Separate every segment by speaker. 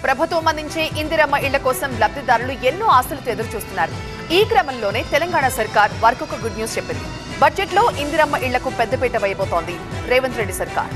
Speaker 1: ప్రభుత్వం అందించే ఇందిరమ్మ ఇళ్ల కోసం లబ్ధిదారులు ఎన్నో ఆశలతో ఎదురు చూస్తున్నారు. ఈ క్రమంలోనే తెలంగాణ సర్కార్ వారికొక గుడ్ న్యూస్ చెప్పింది. బడ్జెట్ లో ఇందిరమ్మ ఇళ్లకు పెద్దపీట వేయబోతోంది రేవంత్ రెడ్డి సర్కార్.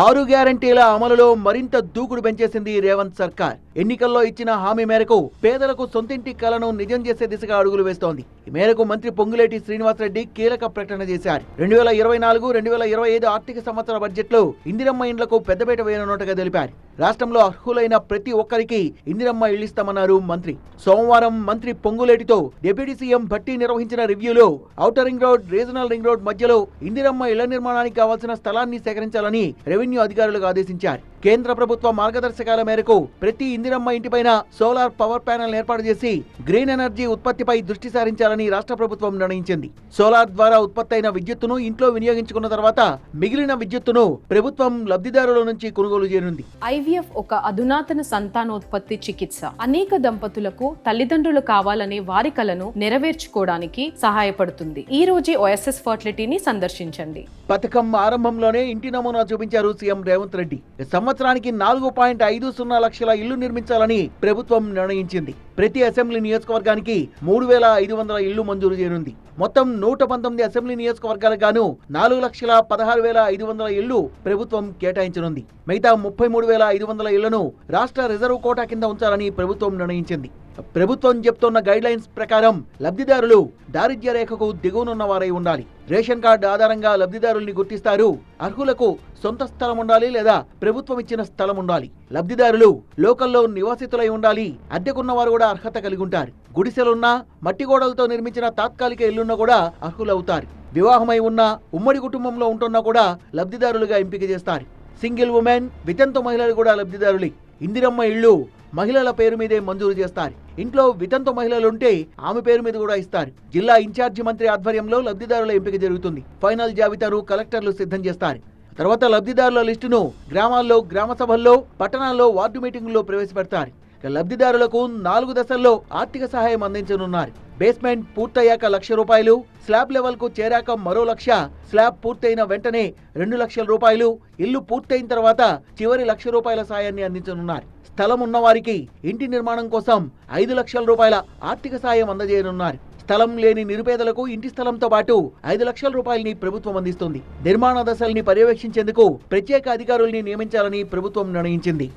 Speaker 2: 6 గ్యారంటీల అమలులో మరింత దూకుడు పెంచేసింది రేవంత్ సర్కార్. ఎన్నికల్లో ఇచ్చిన హామీ మేరకు పేదలకు సొంతింటి కలను నిజం చేసే దిశగా అడుగులు వేస్తోంది. ఈ మేరకు మంత్రి పొంగులేటి శ్రీనివాసరెడ్డి కీలక ప్రకటన చేశారు. 2024-2025 ఆర్థిక సంవత్సర బడ్జెట్ లో ఇందిరమ్మ ఇండ్లకు పెద్దపీట వేయనున్నట్టుగా తెలిపారు. రాష్ట్రంలో అర్హులైన ప్రతి ఒక్కరికి ఇందిరమ్మ ఇళ్లిస్తామన్నారు మంత్రి. సోమవారం మంత్రి పొంగులేటితో డిప్యూటీ సీఎం భట్టి నిర్వహించిన రివ్యూలో outer ring road, regional ring road మధ్యలో ఇందిరమ్మ ఇళ్ల నిర్మాణానికి కావాల్సిన స్థలాన్ని సేకరించాలని రెవెన్యూ అధికారులకు ఆదేశించారు. కేంద్ర ప్రభుత్వ మార్గదర్శకాల మేరకు ప్రతి ఇందిరమ్మ ఇంటిపైన సోలార్ పవర్ ప్యానెల్ ఏర్పాటు చేసి గ్రీన్ ఎనర్జీ ఉత్పత్తిపై దృష్టి సారించాలని రాష్ట్ర ప్రభుత్వం నిర్ణయించింది. సోలార్ ద్వారా ఉత్పత్తి అయిన విద్యుత్తును ఇంట్లో వినియోగించుకున్న తర్వాత మిగిలిన విద్యుత్తును ప్రభుత్వం లబ్ధిదారుల నుంచి కొనుగోలు చేయనుంది.
Speaker 3: IVF ఒక అధునాతన సంతానోత్పత్తి చికిత్స. అనేక దంపతులకు తల్లిదండ్రులు కావాలనే వారి కలను నెరవేర్చుకోవడానికి సహాయపడుతుంది. ఈ రోజే OSS ఫర్టిలిటీని సందర్శించండి.
Speaker 2: పథకం ఆరంభంలోనే ఇంటి నమూనా చూపించారు సీఎం రేవంత్ రెడ్డి. సంవత్సరానికి 4.50 లక్షల ఇళ్లు నిర్మించాలని ప్రభుత్వం నిర్ణయించింది. ప్రతి అసెంబ్లీ నియోజకవర్గానికి 3,500 ఇళ్లు మంజూరు చేయనుంది. మొత్తం 119 అసెంబ్లీ నియోజకవర్గాలకు గాను 4,16,500 ఇళ్లు ప్రభుత్వం కేటాయించనుంది. మిగతా 33,500 ఇళ్లను రాష్ట్ర రిజర్వ్ కోటా కింద ఉంచాలని ప్రభుత్వం నిర్ణయించింది. ప్రభుత్వం చెప్తున్న గైడ్ లైన్స్ ప్రకారం లబ్ధిదారులు దారిద్ర్య రేఖకు దిగువనున్న వారై ఉండాలి. రేషన్ కార్డు ఆధారంగా లబ్ధిదారుల్ని గుర్తిస్తారు. అర్హులకు సొంత స్థలం ఉండాలి లేదా ప్రభుత్వం ఇచ్చిన స్థలం ఉండాలి. లబ్ధిదారులు లోకల్లో నివాసితులై ఉండాలి. అద్దెకున్న వారు కూడా అర్హత కలిగి ఉంటారు. గుడిసెలున్నా, మట్టి గోడలతో నిర్మించిన తాత్కాలిక ఇళ్లున్నా కూడా అర్హులవుతారు. వివాహమై ఉన్న, ఉమ్మడి కుటుంబంలో ఉంటున్నా కూడా లబ్ధిదారులుగా ఎంపిక చేస్తారు. సింగిల్ ఉమెన్, వితంతు మహిళలు కూడా లబ్ధిదారులే. ఇందిరమ్మ ఇళ్లు మహిళల పేరు మీదే మంజూరు చేస్తారు. ఇంట్లో వితంతు మహిళలుంటే ఆమె పేరు మీద కూడా ఇస్తారు. జిల్లా ఇన్ఛార్జి మంత్రి ఆధ్వర్యంలో లబ్ధిదారుల ఎంపిక జరుగుతుంది. ఫైనల్ జాబితాను కలెక్టర్లు సిద్ధం చేస్తారు. తర్వాత లబ్ధిదారుల లిస్టును గ్రామాల్లో, గ్రామ సభల్లో, పట్టణాల్లో, వార్డు మీటింగుల్లో ప్రవేశపెడతారు. లబ్ధిదారులకు 4 దశల్లో ఆర్థిక సహాయం అందించనున్నారు. బేస్మెంట్ పూర్తయ్యాక ₹1,00,000, స్లాబ్ లెవెల్ కు చేరాక మరో 1,00,000, స్లాబ్ పూర్తయిన వెంటనే ₹2,00,000, ఇల్లు పూర్తయిన తర్వాత చివరి ₹1,00,000 సాయాన్ని అందించనున్నారు. స్థలం ఉన్నవారికి ఇంటి నిర్మాణం కోసం ₹5,00,000 ఆర్థిక సాయం అందజేయనున్నారు. స్థలం లేని నిరుపేదలకు ఇంటి స్థలంతో పాటు ₹5,00,000 ప్రభుత్వం అందిస్తుంది. నిర్మాణ దశల్ని పర్యవేక్షించేందుకు ప్రత్యేక అధికారుల్ని నియమించాలని ప్రభుత్వం నిర్ణయించింది.